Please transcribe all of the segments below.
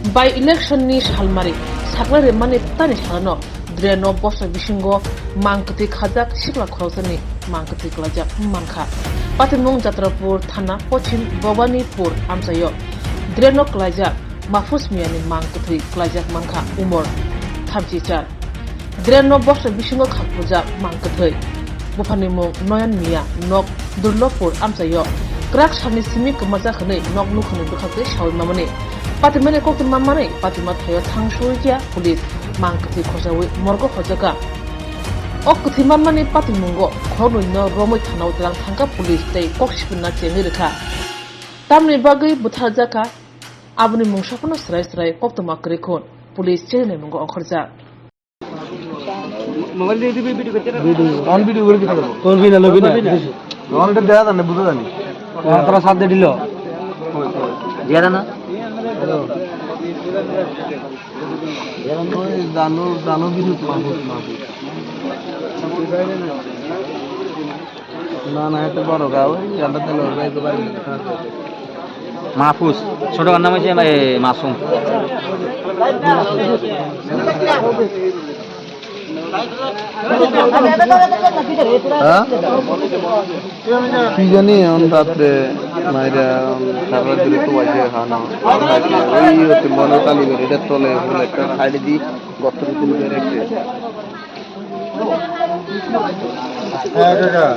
by election नि सालमारि साख्लारि माने तानि सानो द्रेनो बस बिसिंगो मांकति खाजाक सिखला खरसनि मांकति क्लाजाक मानखा पातिमुं जात्रापुर थाना पश्चिम भवानीपुर आमसायो द्रेनो क्लाजाक माफुस मियानि मांकति क्लाजाक मानखा उमर 34 द्रेनो बस बिसिंगो खाखुजाक मांकति बुफानि मुं नयन मिया नक दुर्लभपुर आमसायो क्राक सामनि सिमि कमाजाखनै नक नुखनै बखाखै सावै मामने पातिमाने कोक्ति मामाने पातिमा थायो थांसुइया पुलिस मांकति खजावै मर्ग खजाका अकति मामाने पातिमुंगो खरनैनो रमै थानाव द्रां थांका पुलिस तै कक्सिपुना चेङै रेखा तामनि बागै बुथारजाका आबुनि मुंसाफोरनो स्राय स्राय कक्तमा करेखन पुलिस चेङै मुंगो अखरजा मोबाइल दे दी वीडियो ऑन वीडियो করে দিতে দেব कौन भी ना लो भी ना অনটা দেয়া জানে বুঝা জানি তোরা সাথ দে দিলো দিয়া না ওই দানো বিদ্যুৎ মাহফুজ না এটা বড় গাও এটা তেল একবার মাহফুজ ছোট নাম হচ্ছে মাসুম কি জানি রাত্রে মাইরা সারা দিলে তো বাজে খানা ওই হচ্ছে বনতালি করে এটা তলে ফুল একটা সাইডে দিয়ে গর্ত তুলে করে রেখে হ্যাঁ কাকা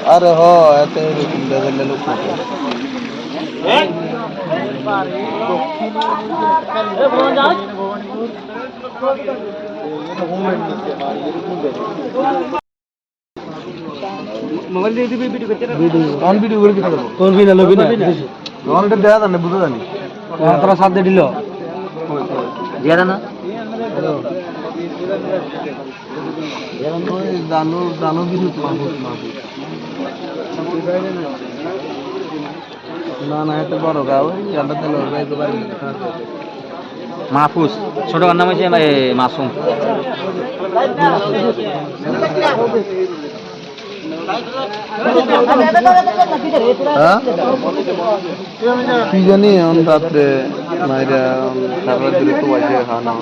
अरे हो ऐसे बदलने लोग मोबाइल दे दी वीडियो ऑन वीडियो করে দিতে দেব कौन भी ना लो भी ना অনটা দেয়া জানে বুঝা জানি তোরা সাথ দে দিলো দিয়া না ওই দানো বিদ্যুৎ মাহফুজ না এটা বড় গাও এটা তেল একবার মাহফুজ ছোট নাম হচ্ছে মাসুম কি জানি রাত্রে মাইরা সারা দিলে তো বাজে খানা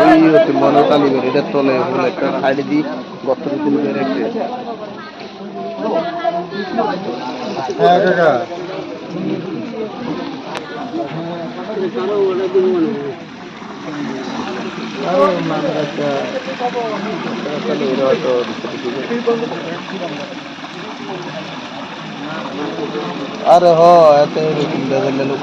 ওই হচ্ছে বনতালি করে এটা তলে ফুল একটা সাইডে দিয়ে গর্ত তুলে করে রেখে হ্যাঁ কাকা अरे हो ऐसे बदलने लोग